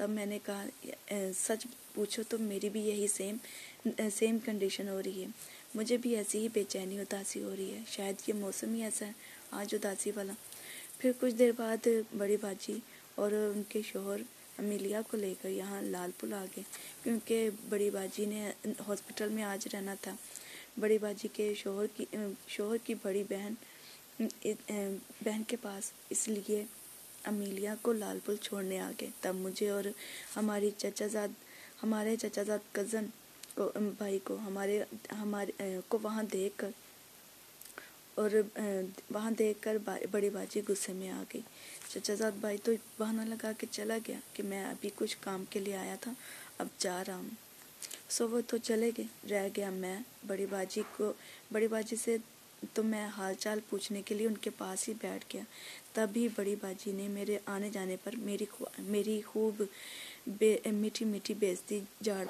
تب میں نے کہا سچ پوچھو تو میری بھی یہی سیم کنڈیشن ہو رہی ہے، مجھے بھی ایسی ہی بے چینی اداسی ہو رہی ہے، شاید یہ موسم ہی ایسا ہے آج اداسی والا۔ پھر کچھ دیر بعد بڑی باجی اور ان کے شوہر امیلیا کو لے کر یہاں لال پور آ گئے، کیونکہ بڑی باجی نے ہاسپٹل میں آج رہنا تھا۔ بڑی باجی کے شوہر کی بڑی بہن کے پاس، اس لیے امیلیا کو لال پور چھوڑنے آ گئے۔ تب مجھے اور ہمارے چچا زاد کزن بھائی کو وہاں دیکھ کر بڑی باجی غصے میں آ گئی۔ چچا زاد بھائی تو بہانہ لگا کے چلا گیا کہ میں ابھی کچھ کام کے لیے آیا تھا، اب جا رہا ہوں۔ سو وہ تو چلے گئے، رہ گیا میں۔ بڑی باجی سے تو میں حال چال پوچھنے کے لیے ان کے پاس ہی بیٹھ گیا۔ تبھی بڑی باجی نے میرے آنے جانے پر میری خوب میٹھی میٹھی بےعزتی جھاڑ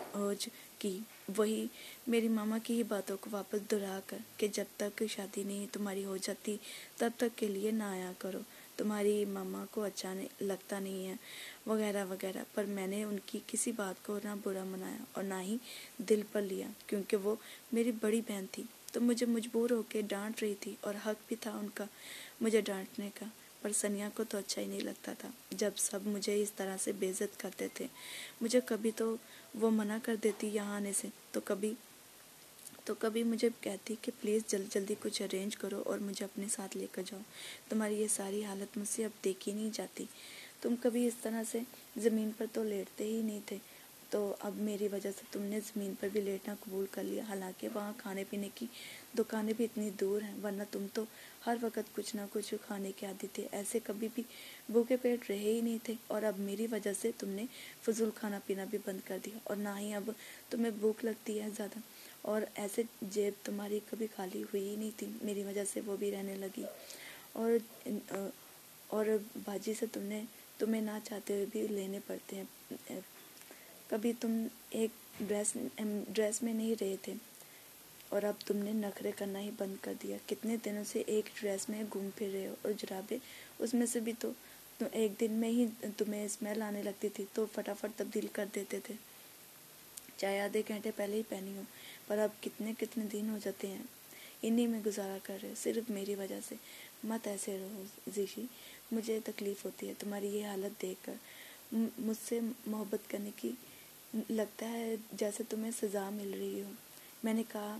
کی، وہی میری ماما کی ہی باتوں کو واپس دہرا کر کہ جب تک شادی نہیں تمہاری ہو جاتی تب تک کے لیے نہ آیا کرو، تمہاری ماما کو اچھا لگتا نہیں ہے وغیرہ وغیرہ۔ پر میں نے ان کی کسی بات کو نہ برا منایا اور نہ ہی دل پر لیا، کیونکہ وہ میری بڑی بہن تھی تو مجھے مجبور ہو کے ڈانٹ رہی تھی، اور حق بھی تھا ان کا مجھے ڈانٹنے کا۔ پر سنیا کو تو اچھا ہی نہیں لگتا تھا جب سب مجھے اس طرح سے بے عزت کرتے تھے۔ مجھے کبھی تو وہ منع کر دیتی یہاں آنے سے، تو کبھی مجھے کہتی کہ پلیز جلدی کچھ ارینج کرو اور مجھے اپنے ساتھ لے کر جاؤ، تمہاری یہ ساری حالت مجھ سے اب دیکھی نہیں جاتی، تم کبھی اس طرح سے زمین پر تو لیٹتے ہی نہیں تھے، تو اب میری وجہ سے تم نے زمین پر بھی لیٹنا قبول کر لیا، حالانکہ وہاں کھانے پینے کی دکانیں بھی اتنی دور ہیں، ورنہ تم تو ہر وقت کچھ نہ کچھ کھانے کے عادی تھے، ایسے کبھی بھی بھوکے پیٹ رہے ہی نہیں تھے، اور اب میری وجہ سے تم نے فضول کھانا پینا بھی بند کر دیا، اور نہ ہی اب تمہیں بھوک لگتی ہے زیادہ، اور ایسے جیب تمہاری کبھی خالی ہوئی ہی نہیں تھی، میری وجہ سے وہ بھی رہنے لگی، اور باجی سے تمہیں نہ چاہتے ہوئے بھی لینے پڑتے ہیں، کبھی تم ایک ڈریس میں نہیں رہے تھے اور اب تم نے نخرے کرنا ہی بند کر دیا، کتنے دنوں سے ایک ڈریس میں گھوم پھر رہے ہو، اور جرابیں اس میں سے بھی تو ایک دن میں ہی تمہیں اسمیل آنے لگتی تھی تو فٹافٹ تبدیل کر دیتے تھے، چاہے آدھے گھنٹے پہلے ہی پہنی ہو، پر اب کتنے دن ہو جاتے ہیں انہی میں گزارا کر رہے، صرف میری وجہ سے۔ مت ایسے رہو زیشی، مجھے تکلیف ہوتی ہے تمہاری یہ حالت دیکھ کر، مجھ سے محبت کرنے کی لگتا ہے جیسے تمہیں سزا مل رہی ہو۔ میں نے کہا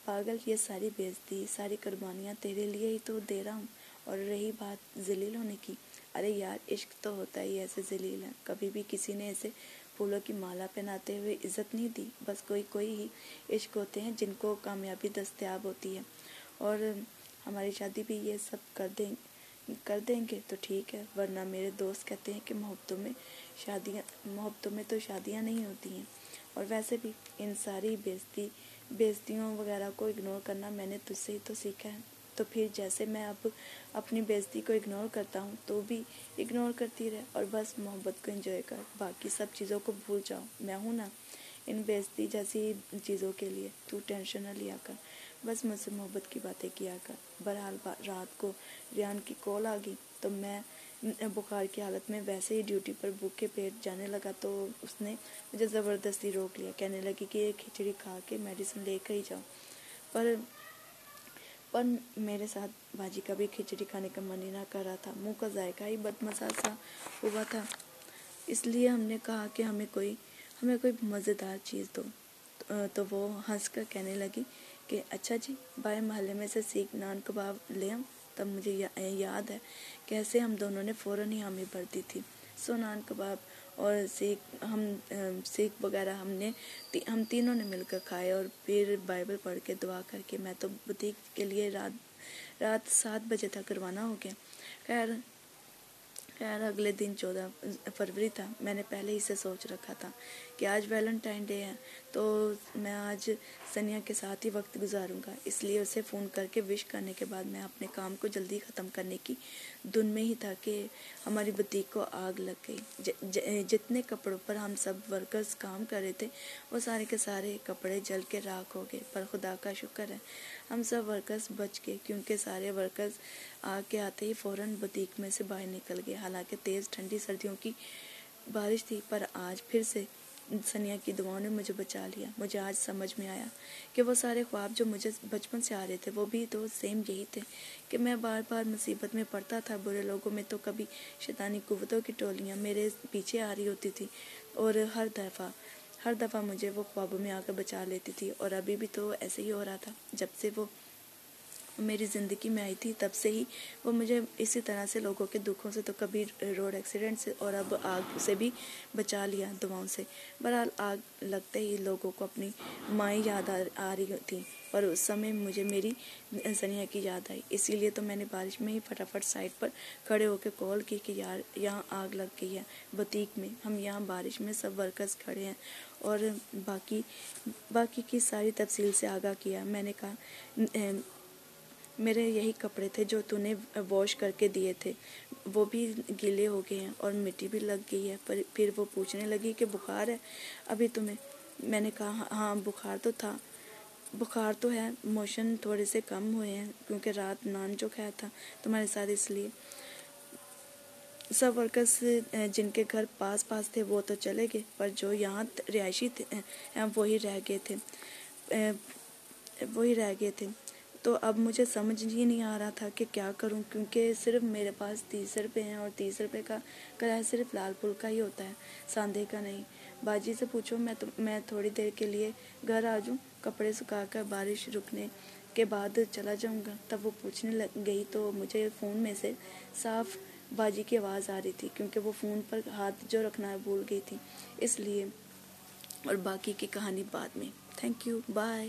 پاگل، یہ ساری بے عزتی، ساری قربانیاں تیرے لیے ہی تو دے رہا ہوں، اور رہی بات ذلیل ہونے کی، ارے یار عشق تو ہوتا ہی ایسے ذلیل ہے، کبھی بھی کسی نے ایسے پھولوں کی مالا پہناتے ہوئے عزت نہیں دی، بس کوئی ہی عشق ہوتے ہیں جن کو کامیابی دستیاب ہوتی ہے، اور ہماری شادی بھی یہ سب کر دیں گے تو ٹھیک ہے، ورنہ میرے دوست کہتے ہیں کہ محبتوں میں تو شادیاں نہیں ہوتی ہیں، اور ویسے بھی ان ساری بےعزتیوں وغیرہ کو اگنور کرنا میں نے تجھ سے ہی تو سیکھا ہے، تو پھر جیسے میں اب اپنی بےعزتی کو اگنور کرتا ہوں تو بھی اگنور کرتی رہے، اور بس محبت کو انجوائے کر، باقی سب چیزوں کو بھول جاؤ، میں ہوں نا ان بےعزتی جیسی چیزوں کے لیے، تو ٹینشن نہ لیا کر، بس مجھ سے محبت کی باتیں کیا کر۔ بہرحال رات کو ریان کی کال آ گئی تو میں بخار کی حالت میں ویسے ہی ڈیوٹی پر بھوکے پیٹ جانے لگا، تو اس نے مجھے زبردستی روک لیا، کہنے لگی کہ یہ کھچڑی کھا کے میڈیسن لے کر ہی جاؤ، پر میرے ساتھ باجی کا بھی کھچڑی کھانے کا من ہی نہ کر رہا تھا، منہ کا ذائقہ ہی بدمزہ سا ہوا تھا، اس لیے ہم نے کہا کہ ہمیں کوئی مزیدار چیز دو، تو وہ ہنس کر کہنے لگی کہ اچھا جی، بائیں محلے میں سے سیخ نان کباب لے آؤں۔ تب مجھے یاد ہے کیسے ہم دونوں نے فوراً ہی حامی بھر دی تھی، سو نان کباب اور سیخ وغیرہ ہم تینوں نے مل کر کھائے، اور پھر بائبل پڑھ کے دعا کر کے میں تو بوتیک کے لیے رات 7 بجے تک روانہ ہو گیا۔ خیر اگلے دن 14 فروری تھا، میں نے پہلے ہی سے سوچ رکھا تھا کہ آج ویلنٹائن ڈے ہے، تو میں آج سنیا کے ساتھ ہی وقت گزاروں گا، اس لیے اسے فون کر کے وش کرنے کے بعد میں اپنے کام کو جلدی ختم کرنے کی دھن میں ہی تھا کہ ہماری بوتیک کو آگ لگ گئی، جتنے کپڑوں پر ہم سب ورکرز کام کر رہے تھے وہ سارے کے سارے کپڑے جل کے راکھ ہو گئے، پر خدا کا شکر ہے ہم سب ورکرز بچ گئے، کیونکہ سارے ورکرز آگ کے آتے ہی فوراً بوتیک میں سے باہر نکل گئے، حالانکہ تیز ٹھنڈی سردیوں کی بارش تھی، پر آج پھر سے سنیا کی دعاؤں نے مجھے بچا لیا۔ مجھے آج سمجھ میں آیا کہ وہ سارے خواب جو مجھے بچپن سے آ رہے تھے وہ بھی تو سیم یہی تھے کہ میں بار بار مصیبت میں پڑتا تھا، برے لوگوں میں تو کبھی شیطانی قوتوں کی ٹولیاں میرے پیچھے آ رہی ہوتی تھی، اور ہر دفعہ مجھے وہ خوابوں میں آ کر بچا لیتی تھی۔ اور ابھی بھی تو ایسے ہی ہو رہا تھا، جب سے وہ میری زندگی میں آئی تھی تب سے ہی وہ مجھے اسی طرح سے لوگوں کے دکھوں سے، تو کبھی روڈ ایکسیڈنٹ سے اور اب آگ سے بھی بچا لیا دعاؤں سے۔ بہرحال آگ لگتے ہی لوگوں کو اپنی مائیں یاد آ رہی تھیں، اور اس سمے مجھے میری سنیا کی یاد آئی۔ اسی لیے تو میں نے بارش میں ہی فٹافٹ سائٹ پر کھڑے ہو کے کال کی کہ یار یہاں آگ لگ گئی ہے بوتیک میں، ہم یہاں بارش میں سب ورکرز کھڑے ہیں، اور باقی کی ساری تفصیل سے آگاہ کیا۔ میں نے کہا میرے یہی کپڑے تھے جو تو نے واش کر کے دیے تھے، وہ بھی گیلے ہو گئے ہیں اور مٹی بھی لگ گئی ہے۔ پھر وہ پوچھنے لگی کہ بخار ہے ابھی تمہیں؟ میں نے کہا ہاں بخار تو ہے، موشن تھوڑے سے کم ہوئے ہیں کیونکہ رات نان جو کھایا تھا تمہارے ساتھ، اس لیے سب ورکرز جن کے گھر پاس تھے وہ تو چلے گئے، پر جو یہاں رہائشی تھے وہی رہ گئے تھے۔ تو اب مجھے سمجھ ہی نہیں آ رہا تھا کہ کیا کروں، کیونکہ صرف میرے پاس 30 روپے ہیں، اور 30 روپے کا کرایہ صرف لال پور کا ہی ہوتا ہے، ساندھے کا نہیں۔ باجی سے پوچھو میں تھوڑی دیر کے لیے گھر آ جاؤں، کپڑے سکھا کر بارش رکنے کے بعد چلا جاؤں گا۔ تب وہ پوچھنے لگ گئی تو مجھے فون میں سے صاف باجی کی آواز آ رہی تھی، کیونکہ وہ فون پر ہاتھ جو رکھنا بھول گئی تھی، اس لیے۔ اور باقی کی کہانی بعد میں۔ Thank you, bye.